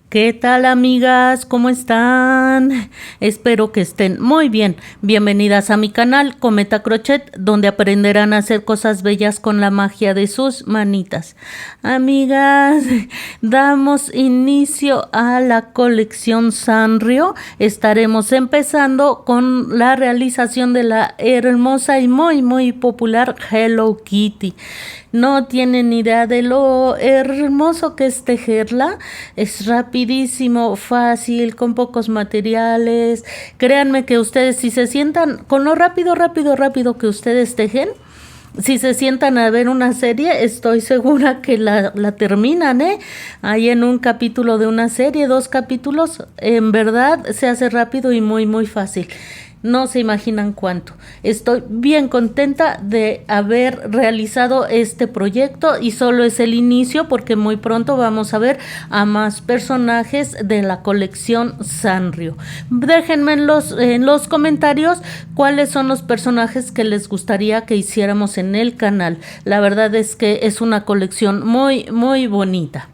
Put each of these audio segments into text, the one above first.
¿Qué tal, amigas? ¿Cómo están? Espero que estén muy bien. Bienvenidas a mi canal Cometa Crochet, donde aprenderán a hacer cosas bellas con la magia de sus manitas. Amigas, damos inicio a la colección Sanrio. Estaremos empezando con la realización de la hermosa y muy popular Hello Kitty. No tienen idea de lo hermoso que es tejerla. Es rapidísimo, fácil, con pocos materiales. Créanme que ustedes, si se sientan con lo rápido que ustedes tejen, si se sientan a ver una serie, estoy segura que la terminan, ¿eh? Ahí en un capítulo de una serie, 2 capítulos, en verdad se hace rápido y muy fácil. No se imaginan cuánto. Estoy bien contenta de haber realizado este proyecto y solo es el inicio porque muy pronto vamos a ver a más personajes de la colección Sanrio. Déjenme en los comentarios cuáles son los personajes que les gustaría que hiciéramos en el canal. La verdad es que es una colección muy bonita.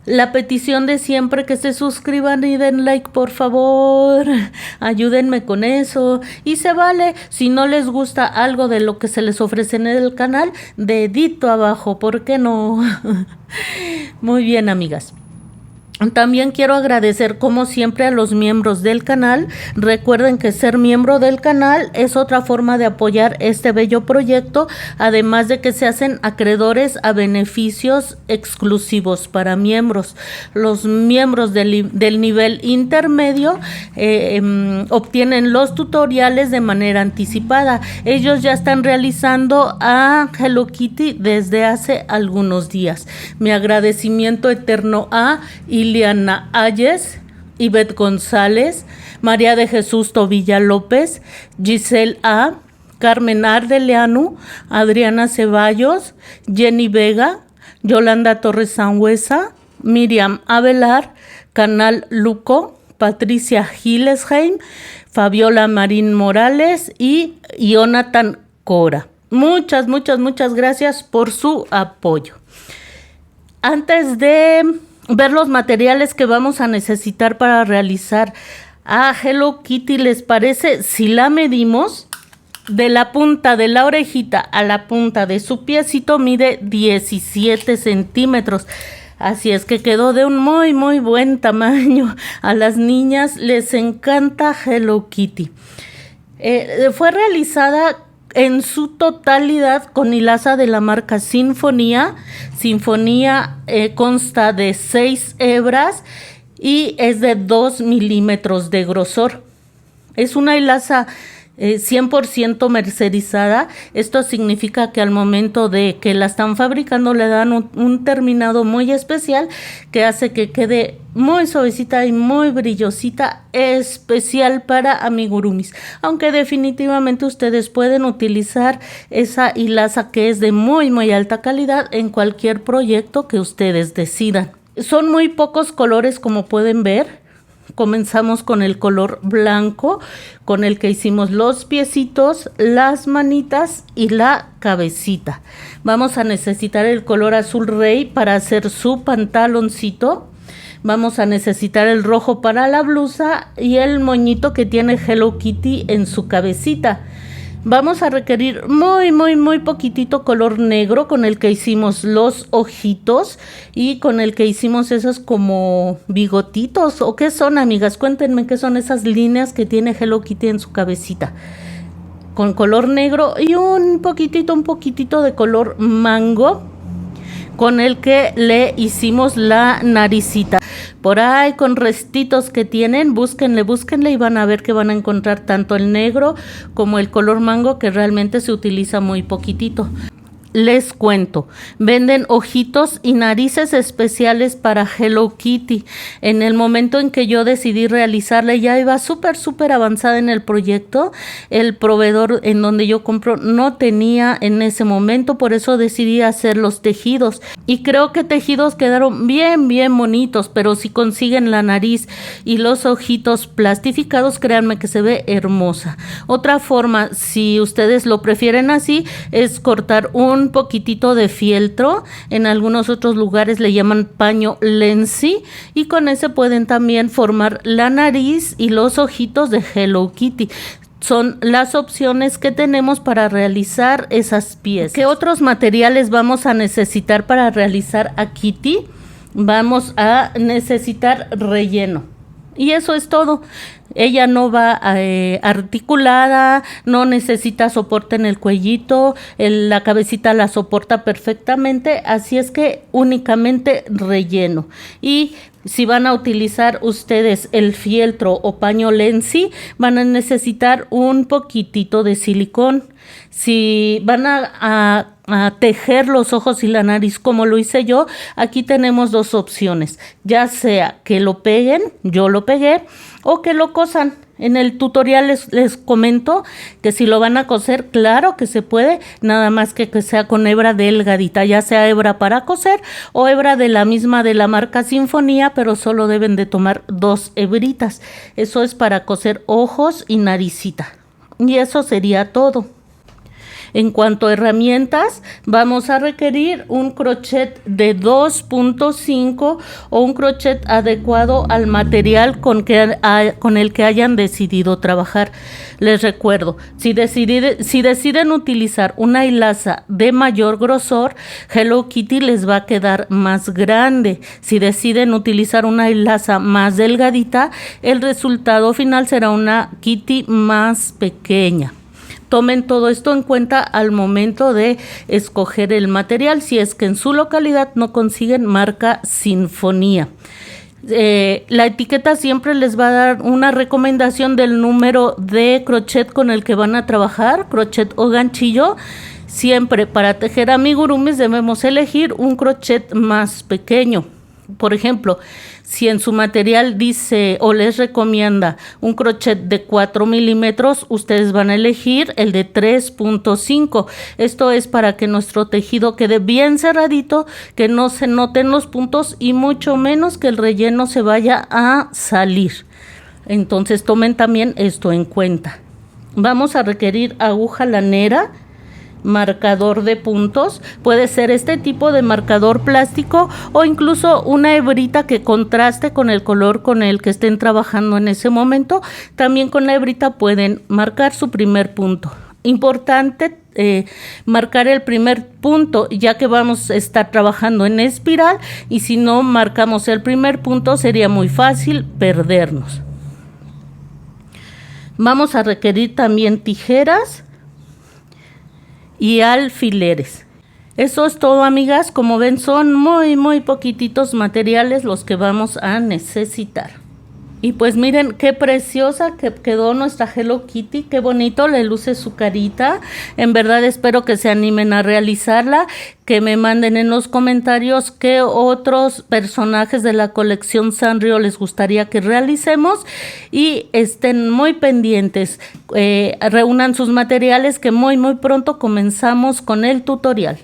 La petición de siempre, que se suscriban y den like, por favor. Ayúdenme con eso. Y se vale, si no les gusta algo de lo que se les ofrece en el canal, dedito abajo, ¿por qué no? Muy bien, amigas. También quiero agradecer como siempre a los miembros del canal. Recuerden que ser miembro del canal es otra forma de apoyar este bello proyecto, además de que se hacen acreedores a beneficios exclusivos para miembros. Los miembros del nivel intermedio obtienen los tutoriales de manera anticipada. Ellos ya están realizando a Hello Kitty desde hace algunos días. Mi agradecimiento eterno a Liliana Ayes, Ivette González, María de Jesús Tobilla López, Giselle A., Carmen Ardeleanu, Adriana Ceballos, Jenny Vega, Yolanda Torres Sangüesa, Miriam Avelar, Canal Luco, Patricia Gilesheim, Fabiola Marín Morales y Jonathan Cora. Muchas gracias por su apoyo. Antes de ver los materiales que vamos a necesitar para realizar a Hello Kitty, ¿les parece si la medimos? De la punta de la orejita a la punta de su piecito mide 17 centímetros. Así es que quedó de un muy buen tamaño. A las niñas les encanta Hello Kitty. Fue realizada en su totalidad con hilaza de la marca Sinfonía. Sinfonía consta de 6 hebras y es de 2 milímetros de grosor. Es una hilaza 100% mercerizada. Esto significa que al momento de que la están fabricando le dan un terminado muy especial que hace que quede muy suavecita y muy brillosita, especial para amigurumis. Aunque definitivamente ustedes pueden utilizar esa hilaza que es de muy alta calidad en cualquier proyecto que ustedes decidan. Son muy pocos colores, como pueden ver. Comenzamos con el color blanco, con el que hicimos los piecitos, las manitas y la cabecita. Vamos a necesitar el color azul rey para hacer su pantaloncito. Vamos a necesitar el rojo para la blusa y el moñito que tiene Hello Kitty en su cabecita. Vamos a requerir muy poquitito color negro, con el que hicimos los ojitos y con el que hicimos esos como bigotitos. ¿O qué son, amigas? Cuéntenme qué son esas líneas que tiene Hello Kitty en su cabecita. Con color negro y un poquitito de color mango, con el que le hicimos la naricita. Por ahí con restitos que tienen, búsquenle y van a ver que van a encontrar tanto el negro como el color mango, que realmente se utiliza muy poquitito. Les cuento, venden ojitos y narices especiales para Hello Kitty. En el momento en que yo decidí realizarla, ya iba súper avanzada en el proyecto. El proveedor en donde yo compro no tenía en ese momento, por eso decidí hacer los tejidos. Y creo que tejidos quedaron bien bonitos, pero si consiguen la nariz y los ojitos plastificados, créanme que se ve hermosa. Otra forma, si ustedes lo prefieren así, es cortar un un poquitito de fieltro, en algunos otros lugares le llaman paño Lenzi, y con ese pueden también formar la nariz y los ojitos de Hello Kitty. Son las opciones que tenemos para realizar esas piezas. ¿Qué otros materiales vamos a necesitar para realizar a Kitty? Vamos a necesitar relleno. Y eso es todo. Ella no va articulada, no necesita soporte en el cuellito, la cabecita la soporta perfectamente, así es que únicamente relleno. Y si van a utilizar ustedes el fieltro o paño Lenzi, van a necesitar un poquitito de silicón. Si van a tejer los ojos y la nariz como lo hice yo, aquí tenemos dos opciones, ya sea que lo peguen, yo lo pegué, o que lo cosan. En el tutorial les comento que si lo van a coser, claro que se puede, nada más que sea con hebra delgadita, ya sea hebra para coser o hebra de la misma de la marca Sinfonía, pero solo deben de tomar 2 hebritas. Eso es para coser ojos y naricita. Y eso sería todo. En cuanto a herramientas, vamos a requerir un crochet de 2.5 o un crochet adecuado al material con el que hayan decidido trabajar. Les recuerdo, si deciden utilizar una hilaza de mayor grosor, Hello Kitty les va a quedar más grande. Si deciden utilizar una hilaza más delgadita, el resultado final será una Kitty más pequeña. Tomen todo esto en cuenta al momento de escoger el material, si es que en su localidad no consiguen marca Sinfonía. La etiqueta siempre les va a dar una recomendación del número de crochet con el que van a trabajar, crochet o ganchillo. Siempre para tejer amigurumis debemos elegir un crochet más pequeño. Por ejemplo, si en su material dice o les recomienda un crochet de 4 milímetros, ustedes van a elegir el de 3.5. Esto es para que nuestro tejido quede bien cerradito, que no se noten los puntos y mucho menos que el relleno se vaya a salir. Entonces tomen también esto en cuenta. Vamos a requerir aguja lanera, marcador de puntos, puede ser este tipo de marcador plástico o incluso una hebrita que contraste con el color con el que estén trabajando en ese momento. También con la hebrita pueden marcar su primer punto. Importante marcar el primer punto, ya que vamos a estar trabajando en espiral, y si no marcamos el primer punto sería muy fácil perdernos. Vamos a requerir también tijeras y alfileres. Eso es todo, amigas. Como ven, son muy poquititos materiales los que vamos a necesitar. Y pues miren qué preciosa que quedó nuestra Hello Kitty, qué bonito le luce su carita. En verdad espero que se animen a realizarla, que me manden en los comentarios qué otros personajes de la colección Sanrio les gustaría que realicemos, y estén muy pendientes, reúnan sus materiales que muy pronto comenzamos con el tutorial.